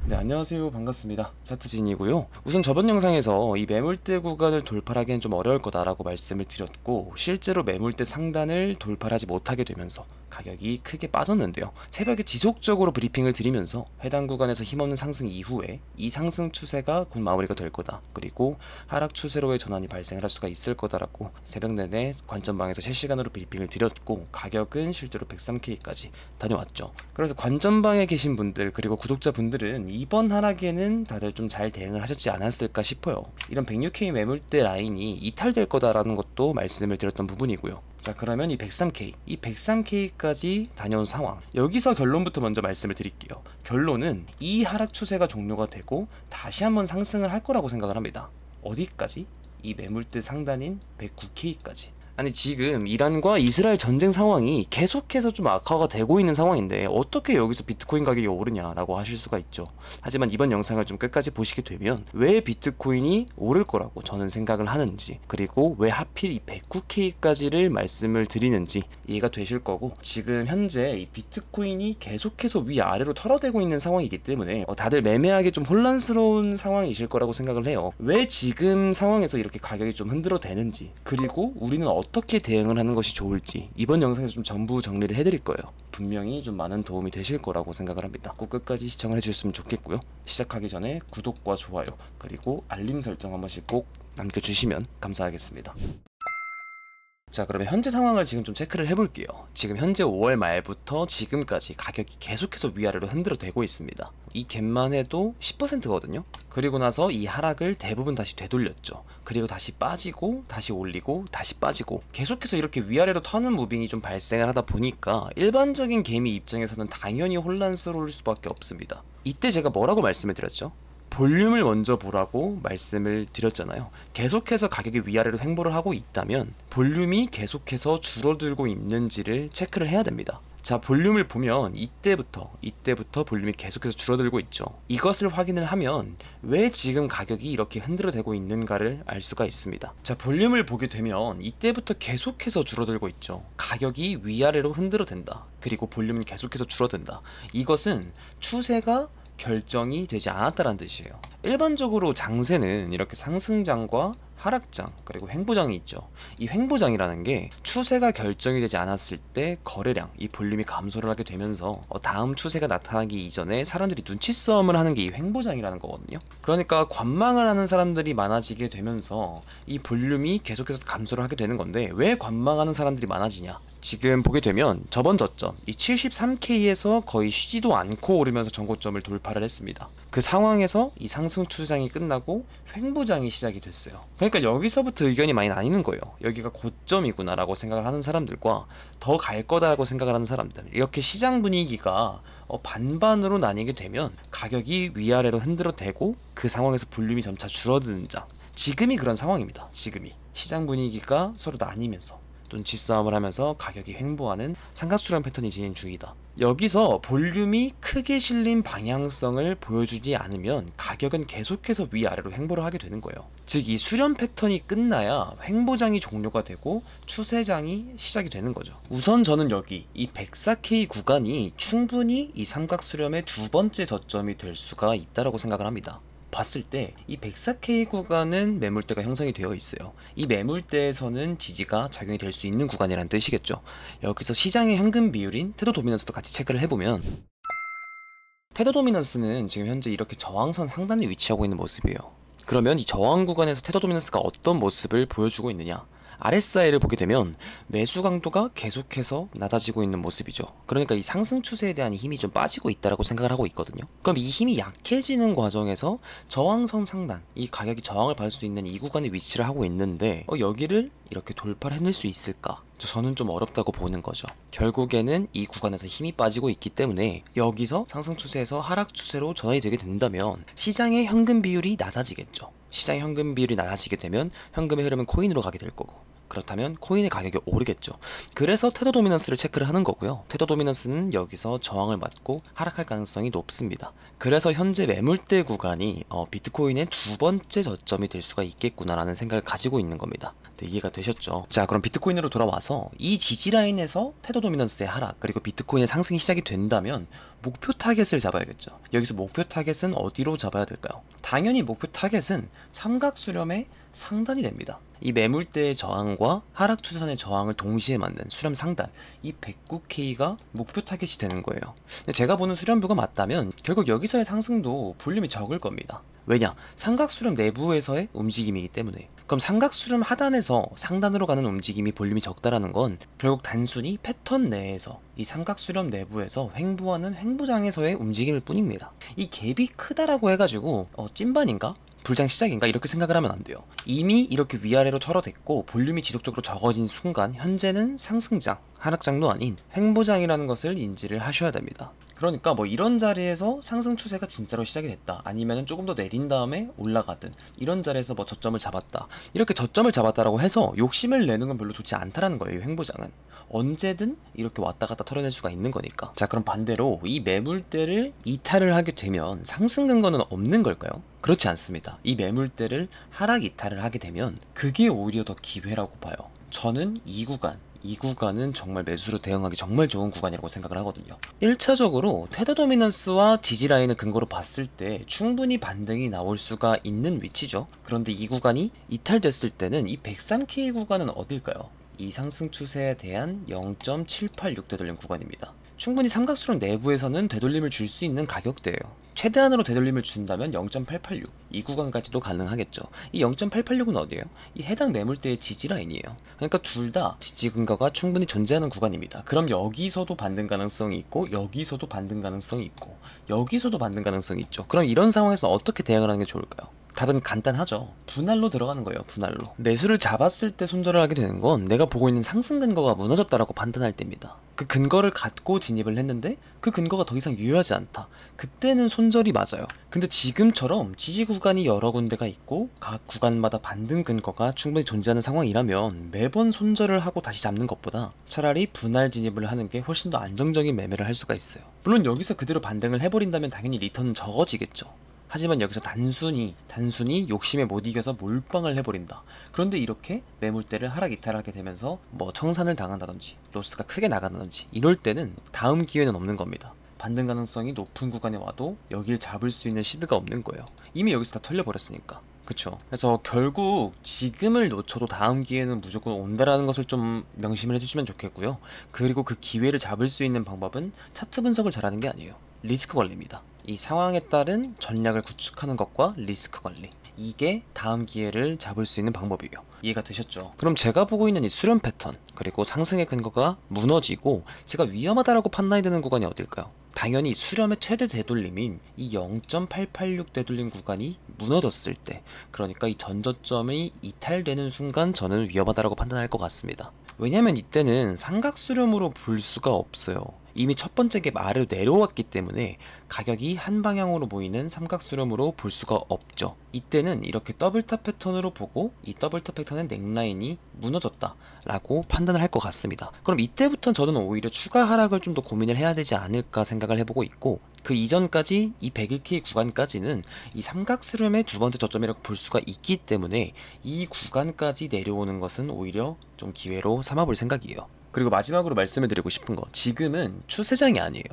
네, 안녕하세요. 반갑습니다. 차트진이고요. 우선 저번 영상에서 이 매물대 구간을 돌파하기엔 좀 어려울 거다라고 말씀을 드렸고, 실제로 매물대 상단을 돌파하지 못하게 되면서 가격이 크게 빠졌는데요. 새벽에 지속적으로 브리핑을 드리면서 해당 구간에서 힘없는 상승 이후에 이 상승 추세가 곧 마무리가 될 거다, 그리고 하락 추세로의 전환이 발생을 할 수가 있을 거다라고 새벽 내내 관전방에서 실시간으로 브리핑을 드렸고, 가격은 실제로 103K까지 다녀왔죠. 그래서 관전방에 계신 분들 그리고 구독자분들은 이번 하락에는 다들 좀 잘 대응을 하셨지 않았을까 싶어요. 이런 106K 매물대 라인이 이탈될 거다라는 것도 말씀을 드렸던 부분이고요. 자, 그러면 이 103K, 이 103K까지 다녀온 상황, 여기서 결론부터 먼저 말씀을 드릴게요. 결론은 이 하락 추세가 종료가 되고 다시 한번 상승을 할 거라고 생각을 합니다. 어디까지? 이 매물대 상단인 109K까지. 아니, 지금 이란과 이스라엘 전쟁 상황이 계속해서 좀 악화가 되고 있는 상황인데 어떻게 여기서 비트코인 가격이 오르냐라고 하실 수가 있죠. 하지만 이번 영상을 좀 끝까지 보시게 되면 왜 비트코인이 오를 거라고 저는 생각을 하는지, 그리고 왜 하필 이 109K까지를 말씀을 드리는지 이해가 되실 거고, 지금 현재 이 비트코인이 계속해서 위아래로 털어대고 있는 상황이기 때문에 다들 매매하기 좀 혼란스러운 상황이실 거라고 생각을 해요. 왜 지금 상황에서 이렇게 가격이 좀 흔들어대는지, 그리고 우리는 어떻게 대응을 하는 것이 좋을지 이번 영상에서 좀 전부 정리를 해드릴 거예요. 분명히 좀 많은 도움이 되실 거라고 생각을 합니다. 꼭 끝까지 시청을 해주셨으면 좋겠고요. 시작하기 전에 구독과 좋아요 그리고 알림 설정 한 번씩 꼭 남겨주시면 감사하겠습니다. 자, 그러면 현재 상황을 지금 좀 체크를 해볼게요. 지금 현재 5월 말부터 지금까지 가격이 계속해서 위아래로 흔들어대고 있습니다. 이 갭만 해도 10%거든요. 그리고 나서 이 하락을 대부분 다시 되돌렸죠. 그리고 다시 빠지고 다시 올리고 다시 빠지고 계속해서 이렇게 위아래로 터는 무빙이 좀 발생을 하다 보니까 일반적인 개미 입장에서는 당연히 혼란스러울 수밖에 없습니다. 이때 제가 뭐라고 말씀을 드렸죠? 볼륨을 먼저 보라고 말씀을 드렸잖아요. 계속해서 가격이 위아래로 횡보를 하고 있다면 볼륨이 계속해서 줄어들고 있는지를 체크를 해야 됩니다. 자, 볼륨을 보면 이때부터 볼륨이 계속해서 줄어들고 있죠. 이것을 확인을 하면 왜 지금 가격이 이렇게 흔들어대고 있는가를 알 수가 있습니다. 자, 볼륨을 보게 되면 이때부터 계속해서 줄어들고 있죠. 가격이 위아래로 흔들어댄다, 그리고 볼륨이 계속해서 줄어든다. 이것은 추세가 결정이 되지 않았다는 뜻이에요. 일반적으로 장세는 이렇게 상승장과 하락장 그리고 횡보장이 있죠. 이 횡보장이라는 게 추세가 결정이 되지 않았을 때 거래량, 이 볼륨이 감소를 하게 되면서 다음 추세가 나타나기 이전에 사람들이 눈치 싸움을 하는 게 이 횡보장이라는 거거든요. 그러니까 관망을 하는 사람들이 많아지게 되면서 이 볼륨이 계속해서 감소를 하게 되는 건데, 왜 관망하는 사람들이 많아지냐? 지금 보게 되면 저번 저점 이 73K에서 거의 쉬지도 않고 오르면서 전고점을 돌파를 했습니다. 그 상황에서 이 상승 추세장이 끝나고 횡보장이 시작이 됐어요. 그러니까 여기서부터 의견이 많이 나뉘는 거예요. 여기가 고점이구나 라고 생각을 하는 사람들과 더 갈 거다라고 생각을 하는 사람들, 이렇게 시장 분위기가 반반으로 나뉘게 되면 가격이 위아래로 흔들어대고 그 상황에서 볼륨이 점차 줄어드는 장, 지금이 그런 상황입니다. 지금이 시장 분위기가 서로 나뉘면서 눈치 싸움을 하면서 가격이 횡보하는 삼각수렴 패턴이 진행 중이다. 여기서 볼륨이 크게 실린 방향성을 보여주지 않으면 가격은 계속해서 위아래로 횡보를 하게 되는 거예요. 즉, 이 수렴 패턴이 끝나야 횡보장이 종료가 되고 추세장이 시작이 되는 거죠. 우선 저는 여기 이 104K 구간이 충분히 이 삼각수렴의 두 번째 저점이 될 수가 있다고 생각을 합니다. 봤을 때 이 104K 구간은 매물대가 형성이 되어 있어요. 이 매물대에서는 지지가 작용이 될 수 있는 구간이라는 뜻이겠죠. 여기서 시장의 현금 비율인 테더 도미넌스도 같이 체크를 해보면, 테더 도미넌스는 지금 현재 이렇게 저항선 상단에 위치하고 있는 모습이에요. 그러면 이 저항 구간에서 테더 도미넌스가 어떤 모습을 보여주고 있느냐? RSI를 보게 되면 매수 강도가 계속해서 낮아지고 있는 모습이죠. 그러니까 이 상승 추세에 대한 힘이 좀 빠지고 있다라고 생각을 하고 있거든요. 그럼 이 힘이 약해지는 과정에서 저항선 상단, 이 가격이 저항을 받을 수 있는 이 구간에 위치를 하고 있는데 여기를 이렇게 돌파를 해낼 수 있을까? 저는 좀 어렵다고 보는 거죠. 결국에는 이 구간에서 힘이 빠지고 있기 때문에 여기서 상승 추세에서 하락 추세로 전환이 되게 된다면 시장의 현금 비율이 낮아지겠죠. 시장의 현금 비율이 낮아지게 되면 현금의 흐름은 코인으로 가게 될 거고, 그렇다면 코인의 가격이 오르겠죠. 그래서 테더 도미넌스를 체크를 하는 거고요. 테더 도미넌스는 여기서 저항을 맞고 하락할 가능성이 높습니다. 그래서 현재 매물대 구간이 비트코인의 두 번째 저점이 될 수가 있겠구나라는 생각을 가지고 있는 겁니다. 네, 이해가 되셨죠? 자, 그럼 비트코인으로 돌아와서 이 지지라인에서 테더 도미넌스의 하락 그리고 비트코인의 상승이 시작이 된다면 목표 타겟을 잡아야겠죠. 여기서 목표 타겟은 어디로 잡아야 될까요? 당연히 목표 타겟은 삼각수렴의 상단이 됩니다. 이 매물대의 저항과 하락 추세선의 저항을 동시에 만든 수렴 상단, 이 109K가 목표 타겟이 되는 거예요. 근데 제가 보는 수렴부가 맞다면 결국 여기서의 상승도 볼륨이 적을 겁니다. 왜냐? 삼각수렴 내부에서의 움직임이기 때문에. 그럼 삼각수렴 하단에서 상단으로 가는 움직임이 볼륨이 적다라는 건 결국 단순히 패턴 내에서 이 삼각수렴 내부에서 횡보하는 횡보장에서의 움직임일 뿐입니다. 이 갭이 크다라고 해가지고 찐반인가? 불장 시작인가? 이렇게 생각을 하면 안 돼요. 이미 이렇게 위아래로 털어댔고 볼륨이 지속적으로 적어진 순간 현재는 상승장, 하락장도 아닌 횡보장이라는 것을 인지를 하셔야 됩니다. 그러니까 뭐 이런 자리에서 상승 추세가 진짜로 시작이 됐다, 아니면 조금 더 내린 다음에 올라가든, 이런 자리에서 뭐 저점을 잡았다, 이렇게 저점을 잡았다라고 해서 욕심을 내는 건 별로 좋지 않다라는 거예요. 횡보장은 언제든 이렇게 왔다 갔다 털어낼 수가 있는 거니까. 자, 그럼 반대로 이 매물대를 이탈을 하게 되면 상승 근거는 없는 걸까요? 그렇지 않습니다. 이 매물대를 하락 이탈을 하게 되면 그게 오히려 더 기회라고 봐요. 저는 이 구간은 정말 매수로 대응하기 정말 좋은 구간이라고 생각을 하거든요. 1차적으로 테더 도미넌스와 지지라인을 근거로 봤을 때 충분히 반등이 나올 수가 있는 위치죠. 그런데 이 구간이 이탈됐을 때는 이 103K 구간은 어딜까요? 이 상승 추세에 대한 0.786 되돌림 구간입니다. 충분히 삼각수렴 내부에서는 되돌림을 줄 수 있는 가격대예요. 최대한으로 되돌림을 준다면 0.886, 이 구간까지도 가능하겠죠. 이 0.886은 어디예요? 이 해당 매물대의 지지라인이에요. 그러니까 둘 다 지지 근거가 충분히 존재하는 구간입니다. 그럼 여기서도 반등 가능성이 있고, 여기서도 반등 가능성이 있고, 여기서도 반등 가능성이 있죠. 그럼 이런 상황에서 어떻게 대응을 하는 게 좋을까요? 답은 간단하죠. 분할로 들어가는 거예요. 분할로. 매수를 잡았을 때 손절을 하게 되는 건 내가 보고 있는 상승 근거가 무너졌다라고 판단할 때입니다. 그 근거를 갖고 진입을 했는데 그 근거가 더 이상 유효하지 않다, 그때는 손절이 맞아요. 근데 지금처럼 지지 구간이 여러 군데가 있고 각 구간마다 반등 근거가 충분히 존재하는 상황이라면 매번 손절을 하고 다시 잡는 것보다 차라리 분할 진입을 하는 게 훨씬 더 안정적인 매매를 할 수가 있어요. 물론 여기서 그대로 반등을 해버린다면 당연히 리턴은 적어지겠죠. 하지만 여기서 단순히 욕심에 못 이겨서 몰빵을 해버린다. 그런데 이렇게 매물대를 하락 이탈하게 되면서 뭐 청산을 당한다든지 로스가 크게 나간다든지 이럴 때는 다음 기회는 없는 겁니다. 반등 가능성이 높은 구간에 와도 여길 잡을 수 있는 시드가 없는 거예요. 이미 여기서 다 털려버렸으니까. 그쵸? 그래서 결국 지금을 놓쳐도 다음 기회는 무조건 온다라는 것을 좀 명심을 해주시면 좋겠고요. 그리고 그 기회를 잡을 수 있는 방법은 차트 분석을 잘하는 게 아니에요. 리스크 관리입니다. 이 상황에 따른 전략을 구축하는 것과 리스크 관리, 이게 다음 기회를 잡을 수 있는 방법이에요. 이해가 되셨죠? 그럼 제가 보고 있는 이 수렴 패턴 그리고 상승의 근거가 무너지고 제가 위험하다라고 판단이 되는 구간이 어딜까요? 당연히 수렴의 최대 되돌림인 이 0.886 되돌림 구간이 무너졌을 때, 그러니까 이 전저점이 이탈되는 순간 저는 위험하다라고 판단할 것 같습니다. 왜냐면 이때는 삼각수렴으로 볼 수가 없어요. 이미 첫 번째 갭 아래로 내려왔기 때문에 가격이 한 방향으로 보이는 삼각수렴으로 볼 수가 없죠. 이때는 이렇게 더블탑 패턴으로 보고 이 더블탑 패턴의 넥라인이 무너졌다 라고 판단을 할 것 같습니다. 그럼 이때부터는 저는 오히려 추가 하락을 좀 더 고민을 해야 되지 않을까 생각을 해보고 있고, 그 이전까지 이 101K 구간까지는 이 삼각수렴의 두 번째 저점이라고 볼 수가 있기 때문에 이 구간까지 내려오는 것은 오히려 좀 기회로 삼아볼 생각이에요. 그리고 마지막으로 말씀을 드리고 싶은 거, 지금은 추세장이 아니에요.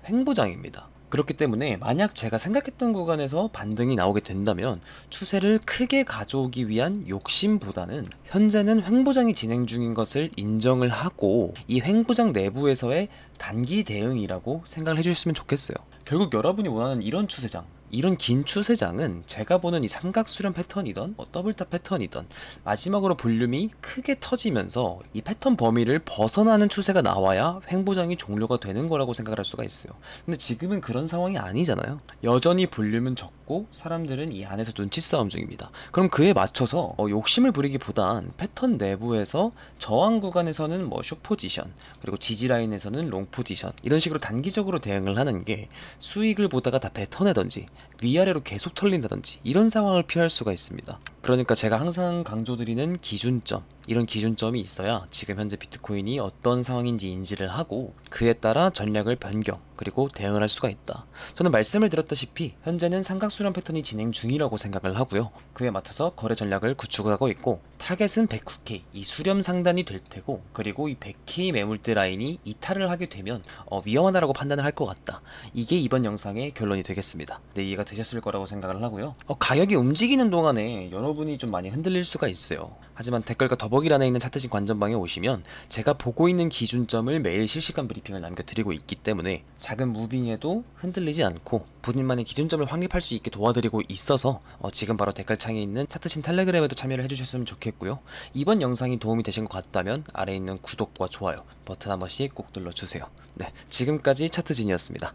횡보장입니다. 그렇기 때문에 만약 제가 생각했던 구간에서 반등이 나오게 된다면 추세를 크게 가져오기 위한 욕심보다는 현재는 횡보장이 진행 중인 것을 인정을 하고 이 횡보장 내부에서의 단기 대응이라고 생각을 해주셨으면 좋겠어요. 결국 여러분이 원하는 이런 추세장, 이런 긴 추세장은 제가 보는 이 삼각수렴 패턴이던 더블탑 패턴이던 마지막으로 볼륨이 크게 터지면서 이 패턴 범위를 벗어나는 추세가 나와야 횡보장이 종료가 되는 거라고 생각을 할 수가 있어요. 근데 지금은 그런 상황이 아니잖아요. 여전히 볼륨은 적고 사람들은 이 안에서 눈치 싸움 중입니다. 그럼 그에 맞춰서 욕심을 부리기보단 패턴 내부에서 저항 구간에서는 뭐 숏포지션, 그리고 지지라인에서는 롱포지션, 이런 식으로 단기적으로 대응을 하는 게 수익을 보다가 다 뱉어내던지 위아래로 계속 털린다든지 이런 상황을 피할 수가 있습니다. 그러니까 제가 항상 강조드리는 기준점, 이런 기준점이 있어야 지금 현재 비트코인이 어떤 상황인지 인지를 하고 그에 따라 전략을 변경 그리고 대응을 할 수가 있다. 저는 말씀을 드렸다시피 현재는 삼각수렴 패턴이 진행 중이라고 생각을 하고요. 그에 맞춰서 거래 전략을 구축하고 있고 타겟은 109K 이 수렴 상단이 될 테고, 그리고 이 100K 매물대 라인이 이탈을 하게 되면 위험하다라고 판단을 할 것 같다. 이게 이번 영상의 결론이 되겠습니다. 네, 이해가 되셨을 거라고 생각을 하고요. 가격이 움직이는 동안에 여러분이 좀 많이 흔들릴 수가 있어요. 하지만 댓글과 더보기란에 있는 차트신 관전방에 오시면 제가 보고 있는 기준점을 매일 실시간 브리핑을 남겨드리고 있기 때문에 작은 무빙에도 흔들리지 않고 본인만의 기준점을 확립할 수 있게 도와드리고 있어서 지금 바로 댓글창에 있는 차트신 텔레그램에도 참여를 해주셨으면 좋겠고요. 이번 영상이 도움이 되신 것 같다면 아래에 있는 구독과 좋아요 버튼 한 번씩 꼭 눌러주세요. 네, 지금까지 차트진이었습니다.